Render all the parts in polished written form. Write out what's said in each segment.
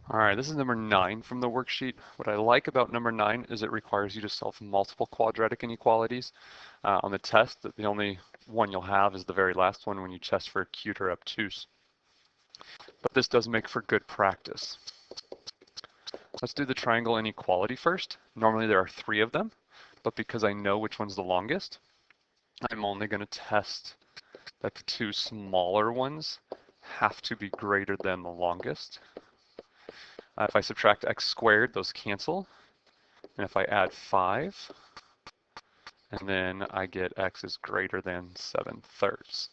All right, this is number 9 from the worksheet. What I like about number 9 is it requires you to solve multiple quadratic inequalities. On the test, the only one you'll have is the very last one when you test for acute or obtuse. But this does make for good practice. Let's do the triangle inequality first. Normally there are 3 of them, but because I know which one's the longest, I'm only going to test that the 2 smaller ones have to be greater than the longest. If I subtract x squared, those cancel. And if I add 5, and then I get x is greater than 7/3.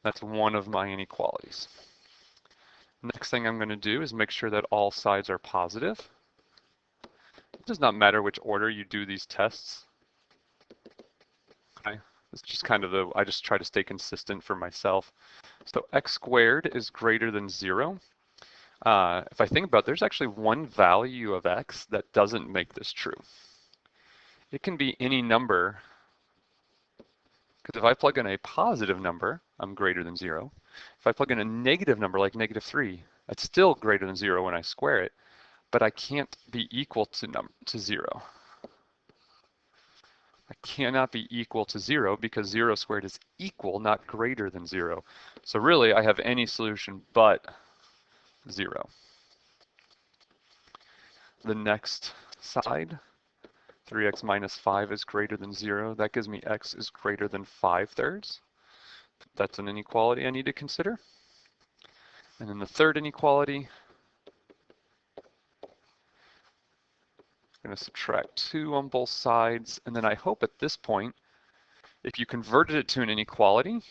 That's one of my inequalities. Next thing I'm going to do is make sure that all sides are positive. It does not matter which order you do these tests. Okay, it's just kind of I just try to stay consistent for myself. So x squared is greater than 0. If I think about it, there's actually one value of x that doesn't make this true. It can be any number, because if I plug in a positive number, I'm greater than 0. If I plug in a negative number like -3, it's still greater than 0 when I square it, but I can't be equal to 0. I cannot be equal to 0 because 0 squared is equal, not greater than 0. So really, I have any solution but 0. The next side, 3x minus 5 is greater than 0. That gives me x is greater than 5/3. That's an inequality I need to consider. And then the third inequality, I'm going to subtract 2 on both sides. And then I hope at this point, if you converted it to an inequality,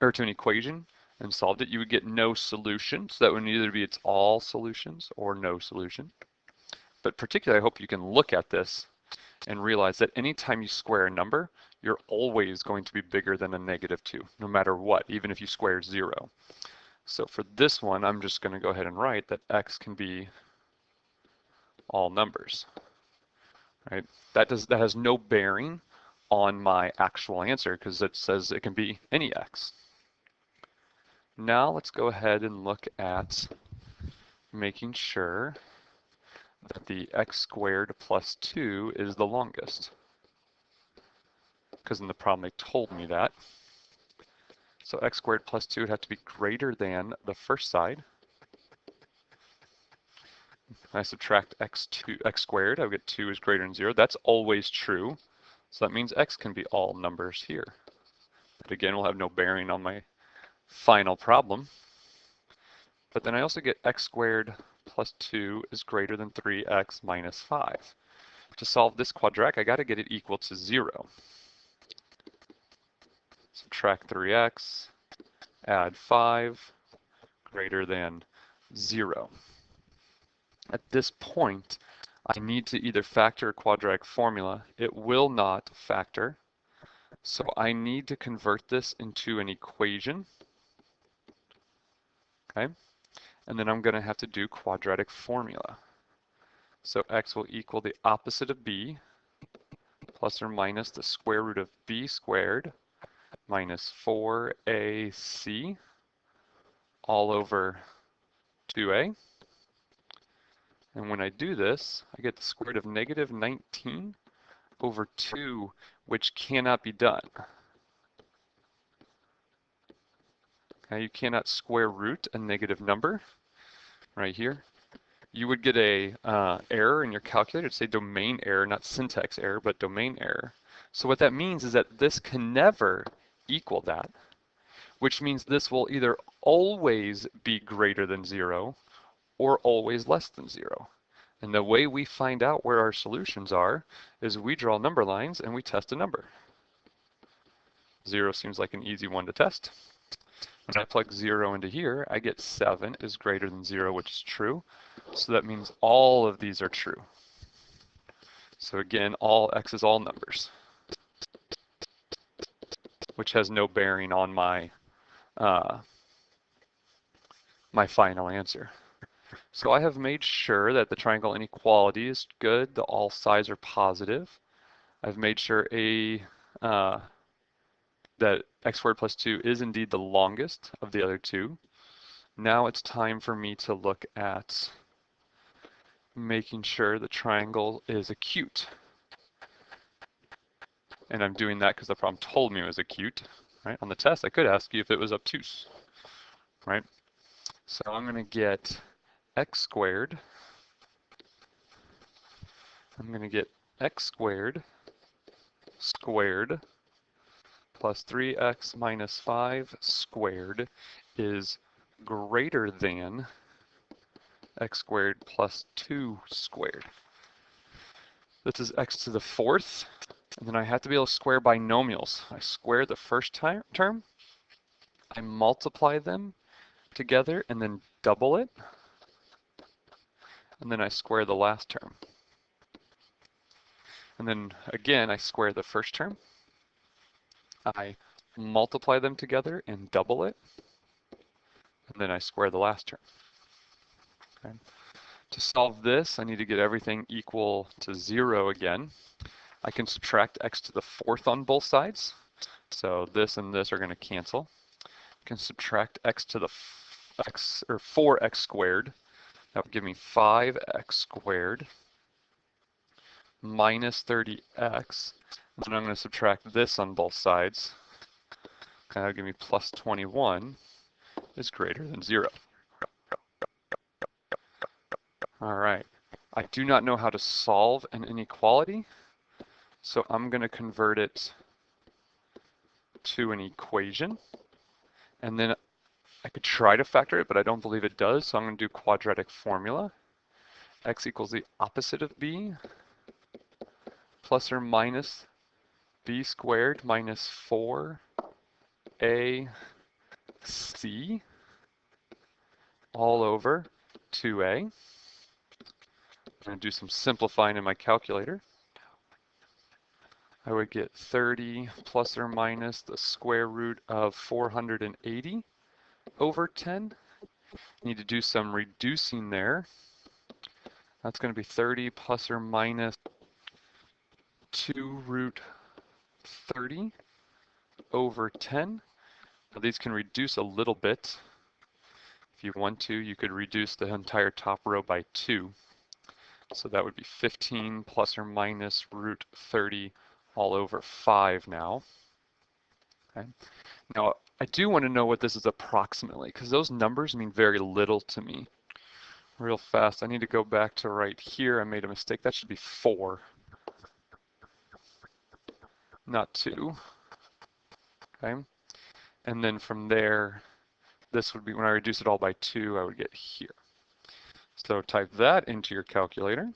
or to an equation, and solved it, you would get no solution. So that would either be it's all solutions or no solution. But particularly, I hope you can look at this and realize that anytime you square a number, you're always going to be bigger than a -2, no matter what, even if you square 0. So for this one, I'm just going to go ahead and write that x can be all numbers. Right? That has no bearing on my actual answer because it says it can be any x. Now let's go ahead and look at making sure that the x squared plus 2 is the longest. Because in the problem they told me that. So x squared plus 2 would have to be greater than the first side. I subtract x squared, I get 2 is greater than 0. That's always true. So that means x can be all numbers here. But again, will have no bearing on my final problem. But then I also get x squared plus 2 is greater than 3x minus 5. To solve this quadratic, I got to get it equal to 0. Subtract 3x, add 5, greater than 0. At this point, I need to either factor a quadratic formula. It will not factor. So I need to convert this into an equation. Okay? And then I'm going to have to do quadratic formula. So x will equal the opposite of b plus or minus the square root of b squared minus 4ac all over 2a. And when I do this, I get the square root of -19 over 2, which cannot be done. Okay, you cannot square root a negative number right here. You would get a error in your calculator. It'd say domain error, not syntax error, but domain error. So what that means is that this can never equal that, which means this will either always be greater than 0 or always less than 0. And the way we find out where our solutions are is we draw number lines and we test a number. 0 seems like an easy one to test. When I plug 0 into here, I get 7 is greater than 0, which is true. So that means all of these are true. So again, all x is all numbers, which has no bearing on my my final answer. So I have made sure that the triangle inequality is good, that all sides are positive. I've made sure that x squared plus 2 is indeed the longest of the other two. Now it's time for me to look at making sure the triangle is acute. And I'm doing that because the problem told me it was acute, right? On the test, I could ask you if it was obtuse, right? So I'm going to get x squared. I'm going to get x squared squared plus 3x minus 5 squared is greater than x squared plus 2 squared. This is x to the fourth, and then I have to be able to square binomials. I square the first term, I multiply them together and then double it, and then I square the last term. And then again, I square the first term, I multiply them together and double it, and then I square the last term. Okay. To solve this, I need to get everything equal to 0 again. I can subtract x to the fourth on both sides. So this and this are going to cancel. I can subtract x to the 4x squared. That would give me 5x squared minus 30x. Then I'm going to subtract this on both sides. That would give me plus 21 is greater than 0. All right. I do not know how to solve an inequality, so I'm going to convert it to an equation. And then I could try to factor it, but I don't believe it does, so I'm going to do quadratic formula. X equals the opposite of b, plus or minus b squared minus 4ac all over 2a. I'm going to do some simplifying in my calculator. I would get 30 plus or minus the square root of 480 over 10. Need to do some reducing there. That's going to be 30 plus or minus 2 root 30 over 10. Now these can reduce a little bit. If you want to, you could reduce the entire top row by 2. So that would be 15 plus or minus root 30 all over 5 now. Okay. Now, I do want to know what this is approximately, because those numbers mean very little to me. Real fast, I need to go back to right here. I made a mistake. That should be 4, not 2. Okay. And then from there, this would be, when I reduce it all by 2, I would get here. So type that into your calculator.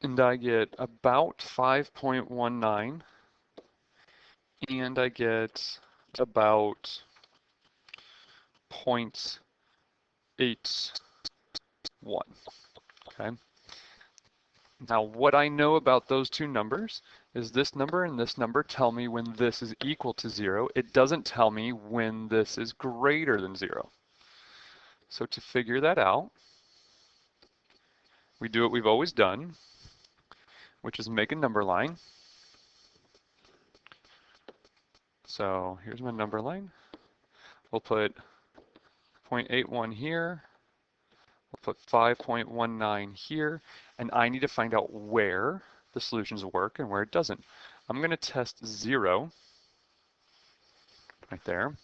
And I get about 5.19, and I get about 0.81. Okay. Now what I know about those two numbers is this number and this number tell me when this is equal to 0. It doesn't tell me when this is greater than 0. So to figure that out, we do what we've always done, which is make a number line. So here's my number line. We'll put 0.81 here. We'll put 5.19 here. And I need to find out where the solutions work and where it doesn't. I'm going to test 0 right there.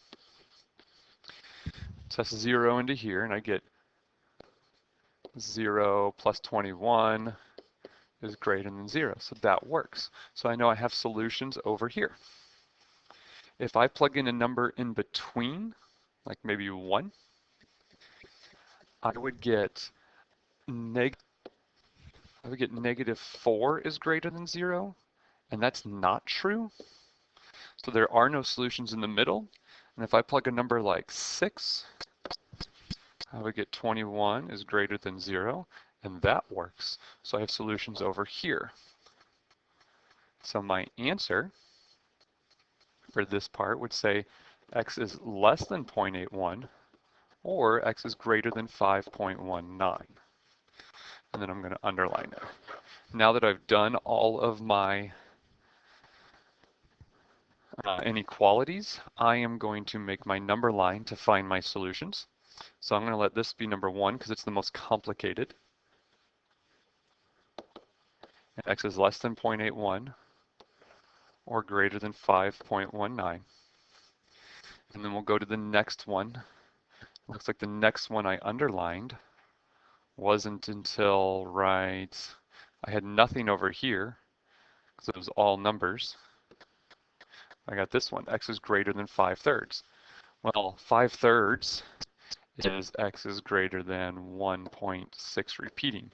Test 0 into here, and I get 0 plus 21 is greater than 0. So that works. So I know I have solutions over here. If I plug in a number in between, like maybe 1, I would get negative 4 is greater than 0, and that's not true. So there are no solutions in the middle. And if I plug a number like 6, I would get 21 is greater than 0, and that works. So I have solutions over here. So my answer for this part would say x is less than 0.81, or x is greater than 5.19. And then I'm going to underline it. Now that I've done all of my inequalities, I am going to make my number line to find my solutions. So I'm going to let this be number 1 because it's the most complicated. And x is less than 0.81 or greater than 5.19. And then we'll go to the next one. Looks like the next one I underlined wasn't until I had nothing over here because it was all numbers. I got this one, x is greater than 5/3. Well, 5/3 is x is greater than 1.6 repeating.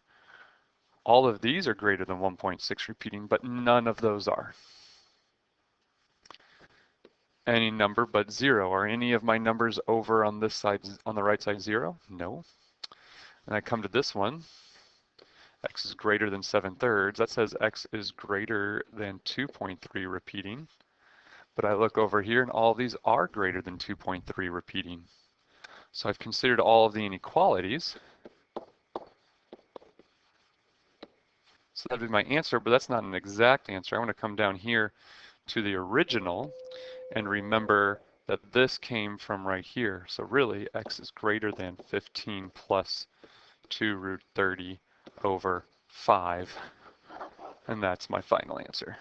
All of these are greater than 1.6 repeating, but none of those are. Any number but 0. Are any of my numbers over on this side, on the right side, 0? No. And I come to this one, x is greater than 7/3. That says x is greater than 2.3 repeating. But I look over here and all of these are greater than 2.3 repeating. So I've considered all of the inequalities. So that'd be my answer, but that's not an exact answer. I want to come down here to the original and remember that this came from right here. So really, x is greater than 15 plus 2 root 30 over 5. And that's my final answer.